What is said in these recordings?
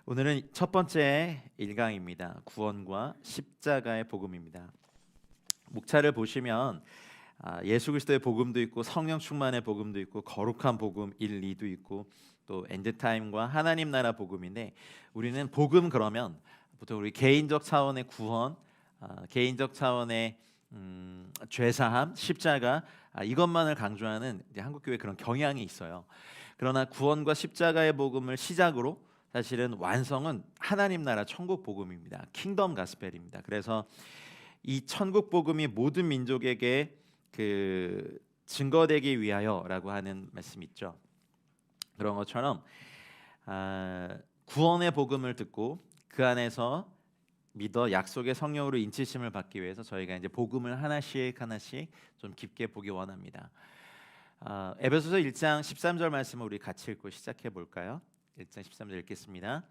오늘은 첫 번째 1강입니다. 구원과 십자가의 복음입니다. 목차를 보시면 예수 그리스도의 복음도 있고 성령 충만의 복음도 있고 거룩한 복음 1, 2도 있고 또 엔드타임과 하나님 나라 복음인데, 우리는 복음 그러면 보통 우리 개인적 차원의 구원, 개인적 차원의 죄사함, 십자가, 이것만을 강조하는 이제 한국교회 그런 경향이 있어요. 그러나 구원과 십자가의 복음을 시작으로 사실은 완성은 하나님 나라 천국 복음입니다. 킹덤 가스펠입니다. 그래서 이 천국 복음이 모든 민족에게 증거되기 위하여라고 하는 말씀이 있죠. 그런 것처럼 구원의 복음을 듣고 그 안에서 믿어 약속의 성령으로 인치심을 받기 위해서 저희가 이제 복음을 하나씩 좀 깊게 보기 원합니다. 에베소서 1장 13절 말씀을 우리 같이 읽고 시작해 볼까요? 1장 13절 읽겠습니다.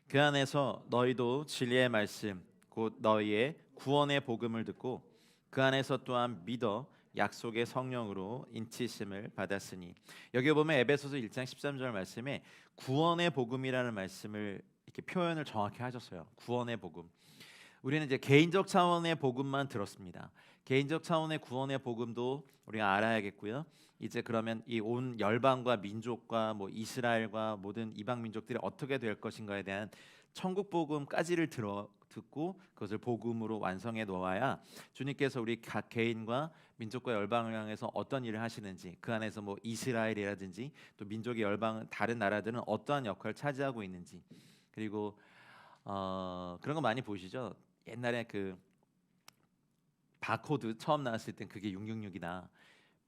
그 안에서 너희도 진리의 말씀 곧 너희의 구원의 복음을 듣고 그 안에서 또한 믿어 약속의 성령으로 인치심을 받았으니, 여기 보면 에베소서 1장 13절 말씀에 구원의 복음이라는 말씀을 이렇게 표현을 정확히 하셨어요. 구원의 복음. 우리는 이제 개인적 차원의 복음만 들었습니다. 개인적 차원의 구원의 복음도 우리가 알아야겠고요. 이제 그러면 이 온 열방과 민족과 이스라엘과 모든 이방 민족들이 어떻게 될 것인가에 대한 천국 복음까지를 듣고 그것을 복음으로 완성해 놓아야 주님께서 우리 각 개인과 민족과 열방을 향해서 어떤 일을 하시는지, 그 안에서 이스라엘이라든지 또 민족의 열방 다른 나라들은 어떠한 역할을 차지하고 있는지, 그리고 그런 거 많이 보시죠. 옛날에 그 바코드 처음 나왔을 땐 그게 666이다.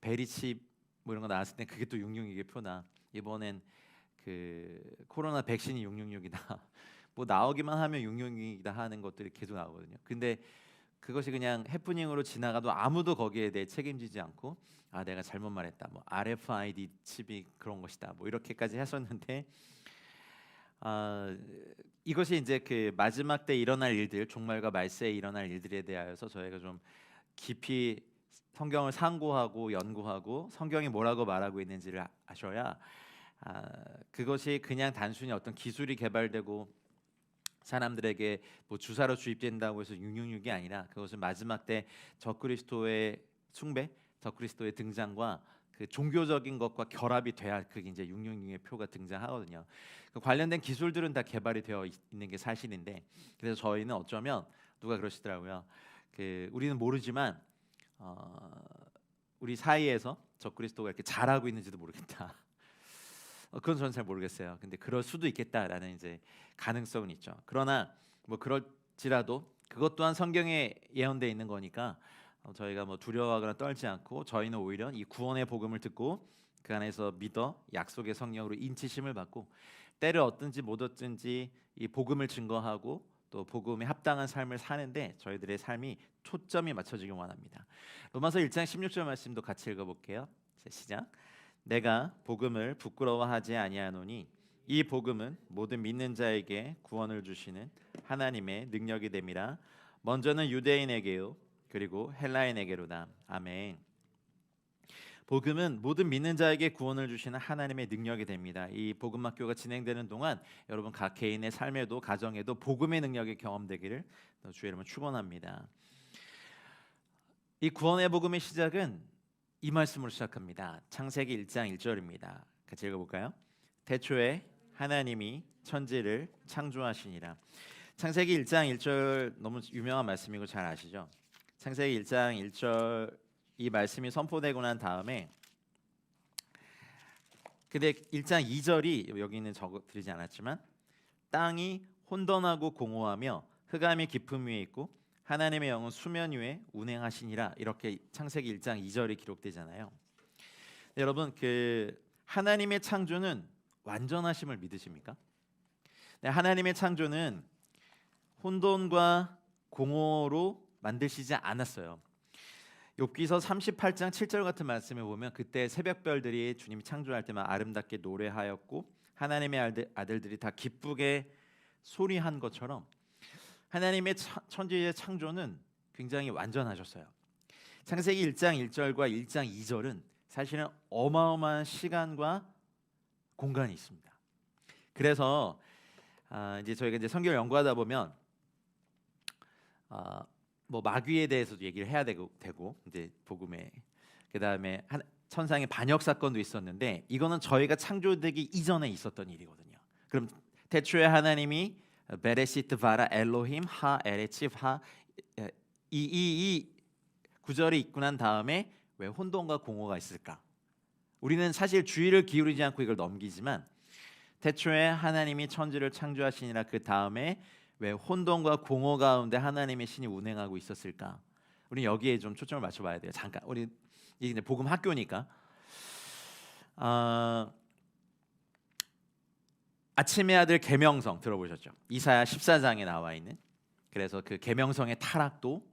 베리칩 이런 거 나왔을 땐 그게 또 666의 표나, 이번엔 그 코로나 백신이 666이다. 나오기만 하면 666이다 하는 것들이 계속 나오거든요. 근데 그것이 그냥 해프닝으로 지나가도 아무도 거기에 대해 책임지지 않고 내가 잘못 말했다. RFID 칩이 그런 것이다. 이렇게까지 했었는데 이것이 이제 그 마지막 때 일어날 일들, 종말과 말세에 일어날 일들에 대하여서 저희가 좀 깊이 성경을 상고하고 연구하고 성경이 뭐라고 말하고 있는지를 아셔야 그것이 그냥 단순히 어떤 기술이 개발되고 사람들에게 주사로 주입된다고 해서 666이 아니라, 그것은 마지막 때 적그리스도의 숭배, 적그리스도의 등장과 그 종교적인 것과 결합이 돼야 그게 이제 666의 표가 등장하거든요. 그 관련된 기술들은 다 개발이 되어 있는 게 사실인데, 그래서 저희는 어쩌면 누가 그러시더라고요. 우리는 모르지만 우리 사이에서 적그리스도가 이렇게 잘하고 있는지도 모르겠다. 그건 저는 잘 모르겠어요. 근데 그럴 수도 있겠다라는 이제 가능성은 있죠. 그러나 그럴지라도 그것 또한 성경에 예언되어 있는 거니까 저희가 두려워하거나 떨지 않고, 저희는 오히려 이 구원의 복음을 듣고 그 안에서 믿어 약속의 성령으로 인치심을 받고 때를 얻든지 못 얻든지 이 복음을 증거하고 또 복음에 합당한 삶을 사는데 저희들의 삶이 초점이 맞춰지길 원합니다. 로마서 1장 16절 말씀도 같이 읽어볼게요. 시작. 내가 복음을 부끄러워하지 아니하노니 이 복음은 모든 믿는 자에게 구원을 주시는 하나님의 능력이 됨이라. 먼저는 유대인에게요 그리고 헬라인에게로다. 아멘. 복음은 모든 믿는 자에게 구원을 주시는 하나님의 능력이 됩니다. 이 복음 학교가 진행되는 동안 여러분 각 개인의 삶에도 가정에도 복음의 능력이 경험되기를 주의 이름으로 축원합니다. 이 구원의 복음의 시작은 이 말씀으로 시작합니다. 창세기 1장 1절입니다. 같이 읽어볼까요? 태초에 하나님이 천지를 창조하시니라. 창세기 1장 1절 너무 유명한 말씀이고 잘 아시죠? 창세기 1장 1절 이 말씀이 선포되고 난 다음에, 근데 1장 2절이 여기는 적어드리지 않았지만, 땅이 혼돈하고 공허하며 흑암이 깊음 위에 있고 하나님의 영은 수면 위에 운행하시니라, 이렇게 창세기 1장 2절이 기록되잖아요. 여러분, 하나님의 창조는 완전하심을 믿으십니까? 네, 하나님의 창조는 혼돈과 공허로 만드시지 않았어요. 욥기서 38장 7절 같은 말씀에 보면 그때 새벽별들이 주님이 창조할 때만 아름답게 노래하였고 하나님의 아들들이 다 기쁘게 소리한 것처럼 하나님의 천지의 창조는 굉장히 완전하셨어요. 창세기 1장 1절과 1장 2절은 사실은 어마어마한 시간과 공간이 있습니다. 그래서 이제 저희가 이제 성경을 연구하다 보면 뭐 마귀에 대해서도 얘기를 해야 되고 이제 복음에 그다음에 천상의 반역 사건도 있었는데 이거는 저희가 창조되기 이전에 있었던 일이거든요. 그럼 태초에 하나님이 베레시트 바라 엘로힘 하 에레치 하이 구절이 있고 난 다음에 왜 혼돈과 공허가 있을까? 우리는 사실 주의를 기울이지 않고 이걸 넘기지만 태초에 하나님이 천지를 창조하시니라 그 다음에 왜 혼돈과 공허 가운데 하나님의 신이 운행하고 있었을까? 우리 여기에 좀 초점을 맞춰봐야 돼요. 잠깐 우리 이게 이제 복음 학교니까 아침의 아들 계명성 들어보셨죠? 이사야 14장에 나와 있는. 그래서 그 계명성의 타락도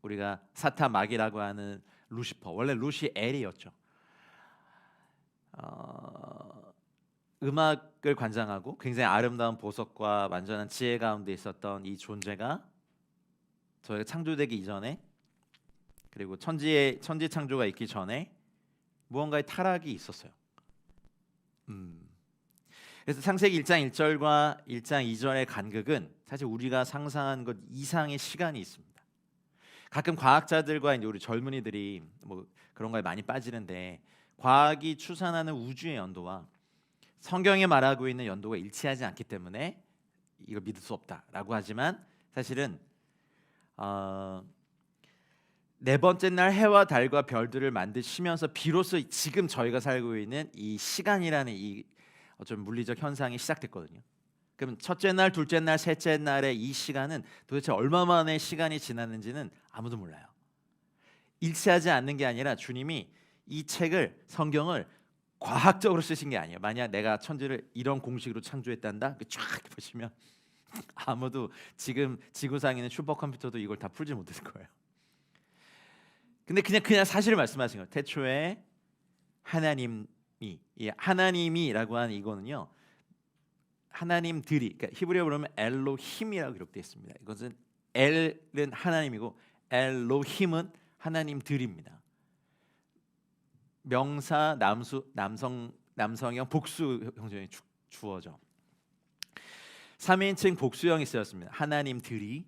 우리가 사탄 마귀라고 하는 루시퍼, 원래 루시엘이었죠. 음악을 관장하고 굉장히 아름다운 보석과 완전한 지혜 가운데 있었던 이 존재가 저희가 창조되기 이전에 그리고 천지 창조가 있기 전에 무언가의 타락이 있었어요. 그래서 창세기 1장 1절과 1장 2절의 간극은 사실 우리가 상상한 것 이상의 시간이 있습니다. 가끔 과학자들과 이제 우리 젊은이들이 뭐 그런 거에 많이 빠지는데 과학이 추산하는 우주의 연도와 성경에 말하고 있는 연도가 일치하지 않기 때문에 이걸 믿을 수 없다라고 하지만 사실은 네 번째 날 해와 달과 별들을 만드시면서 비로소 지금 저희가 살고 있는 이 시간이라는 이 어쩌면 물리적 현상이 시작됐거든요. 그럼 첫째 날, 둘째 날, 셋째 날의 이 시간은 도대체 얼마 만에 시간이 지났는지는 아무도 몰라요. 일치하지 않는 게 아니라 주님이 이 책을 성경을 과학적으로 쓰신 게 아니에요. 만약 내가 천지를 이런 공식으로 창조했단다, 쫙 보시면 아무도 지금 지구상에 있는 슈퍼컴퓨터도 이걸 다 풀지 못했을 거예요. 근데 그냥 사실을 말씀하신 거예요. 태초에 하나님이라고 하는 이거는요. 하나님들이 그러니까 히브리어 보면 엘로힘이라고 기록되어 있습니다. 이것은 엘은 하나님이고 엘로힘은 하나님들입니다. 명사 남성형 복수 형용이 주어져. 3인칭 복수형이 쓰였습니다. 하나님들이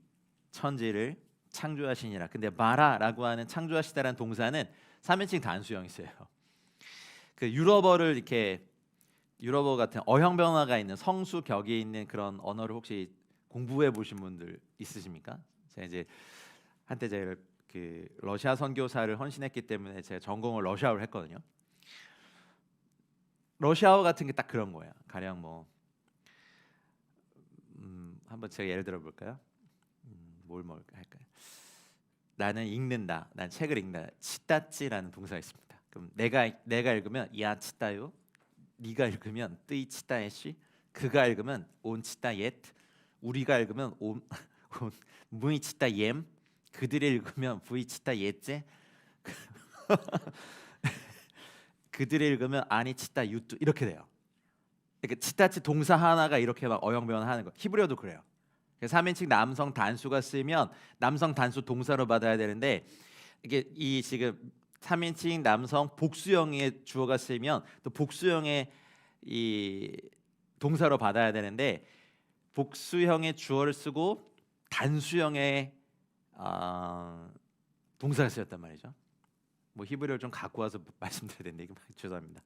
천지를 창조하시니라. 근데 마라라고 하는 창조하시다라는 동사는 3인칭 단수형이 써요. 그 유럽어를 이렇게 유럽어 같은 어형 변화가 있는 성수 격이 있는 그런 언어를 혹시 공부해 보신 분들 있으십니까? 제가 이제 한때 제가 그 러시아 선교사를 헌신했기 때문에 제가 전공을 러시아어를 했거든요. 러시아어 같은 게 딱 그런 거예요. 가령 뭐 한번 제가 예를 들어 볼까요? 뭘 할까요? 나는 읽는다. 난 책을 읽는다. 치따찌라는 동사가 있습니다. 그럼 내가 읽으면 야 치따요. 네가 읽으면 뜨이 치따에시. 그가 읽으면 온 치따 옛. 우리가 읽으면 온 무이 치따 옘. 그들이 읽으면 부이 치따 옛제. 그들이 읽으면 아니 치따 유뚜 이렇게 돼요. 그러니까 치따치 동사 하나가 이렇게 막 어영변하는 거. 히브리어도 그래요. 3인칭 남성 단수가 쓰면 남성 단수 동사로 받아야 되는데 이게 이 지금 3인칭 남성 복수형의 주어가 쓰면 또 복수형의 이 동사로 받아야 되는데 복수형의 주어를 쓰고 단수형의 동사가 쓰였단 말이죠. 뭐 히브리어를 좀 갖고 와서 말씀드려야 되는데 이거 죄송합니다.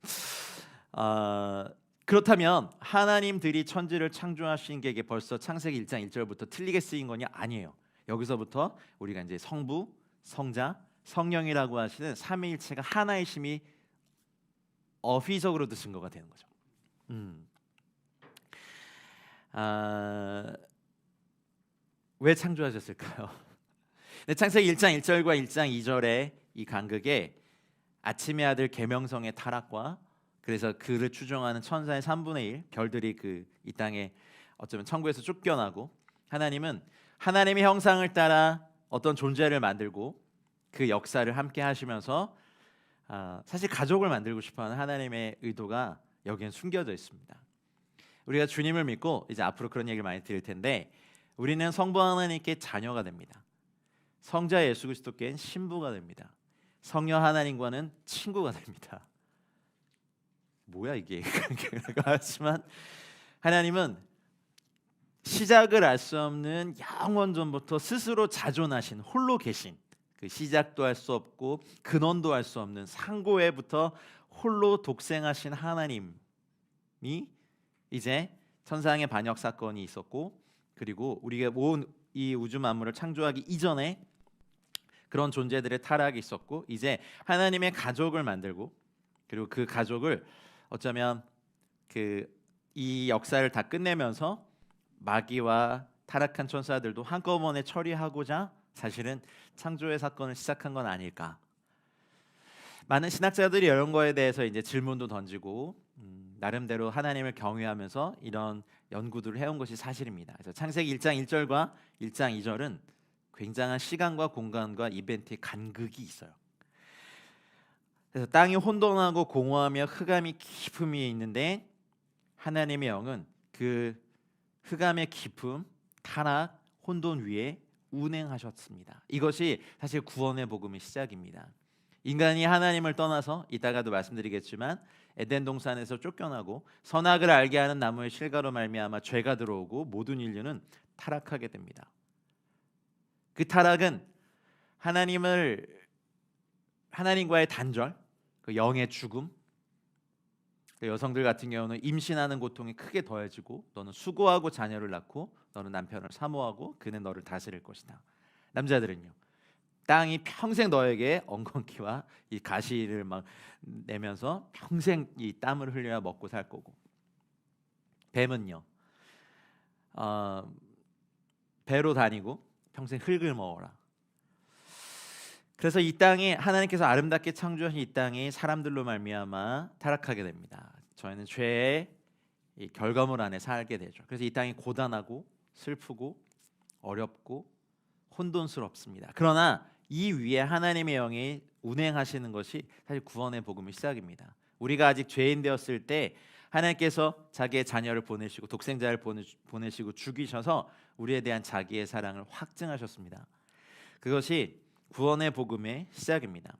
그렇다면 하나님들이 천지를 창조하신 게 이게 벌써 창세기 1장 1절부터 틀리게 쓰인 거냐? 아니에요. 여기서부터 우리가 이제 성부, 성자, 성령이라고 하시는 삼위일체가 하나의 심이 어휘적으로도 증거가 되는 거죠. 왜 창조하셨을까요? 창세기 1장 1절과 1장 2절의 이 간극에 아침의 아들 계명성의 타락과 그래서 그를 추종하는 천사의 3분의 1 별들이 이 땅에 어쩌면 천국에서 쫓겨나고 하나님은 하나님의 형상을 따라 어떤 존재를 만들고 그 역사를 함께 하시면서 사실 가족을 만들고 싶어하는 하나님의 의도가 여기엔 숨겨져 있습니다. 우리가 주님을 믿고 이제 앞으로 그런 얘기를 많이 드릴 텐데 우리는 성부 하나님께 자녀가 됩니다. 성자 예수 그리스도께는 신부가 됩니다. 성령 하나님과는 친구가 됩니다. 뭐야 이게? 하지만 하나님은 시작을 알 수 없는 영원 전부터 스스로 자존하신 홀로 계신 그 시작도 할 수 없고 근원도 알 수 없는 상고에부터 홀로 독생하신 하나님이 이제 천상의 반역 사건이 있었고, 그리고 우리가 온 이 우주 만물을 창조하기 이전에 그런 존재들의 타락이 있었고, 이제 하나님의 가족을 만들고, 그리고 그 가족을 어쩌면 이 역사를 다 끝내면서 마귀와 타락한 천사들도 한꺼번에 처리하고자 사실은 창조의 사건을 시작한 건 아닐까. 많은 신학자들이 이런 거에 대해서 이제 질문도 던지고 나름대로 하나님을 경외하면서 이런 연구들을 해온 것이 사실입니다. 그래서 창세기 1장 1절과 1장 2절은 굉장한 시간과 공간과 이벤트의 간극이 있어요. 그래서 땅이 혼돈하고 공허하며 흑암이 깊음이 있는데 하나님의 영은 그 흑암의 깊음, 타락, 혼돈 위에 운행하셨습니다. 이것이 사실 구원의 복음의 시작입니다. 인간이 하나님을 떠나서 이따가도 말씀드리겠지만 에덴 동산에서 쫓겨나고 선악을 알게 하는 나무의 실과로 말미암아 죄가 들어오고 모든 인류는 타락하게 됩니다. 그 타락은 하나님과의 단절, 그 영의 죽음, 그 여성들 같은 경우는 임신하는 고통이 크게 더해지고 너는 수고하고 자녀를 낳고 너는 남편을 사모하고 그는 너를 다스릴 것이다. 남자들은요, 땅이 평생 너에게 엉겅퀴와 이 가시를 막 내면서 평생 이 땀을 흘려야 먹고 살 거고, 뱀은요 배로 다니고 평생 흙을 먹어라. 그래서 이 땅이 하나님께서 아름답게 창조하신 이 땅이 사람들로 말미암아 타락하게 됩니다. 저희는 죄의 이 결과물 안에 살게 되죠. 그래서 이 땅이 고단하고 슬프고 어렵고 혼돈스럽습니다. 그러나 이 위에 하나님의 영이 운행하시는 것이 사실 구원의 복음의 시작입니다. 우리가 아직 죄인 되었을 때 하나님께서 자기의 자녀를 보내시고 독생자를 보내시고 죽이셔서 우리에 대한 자기의 사랑을 확증하셨습니다. 그것이 구원의 복음의 시작입니다.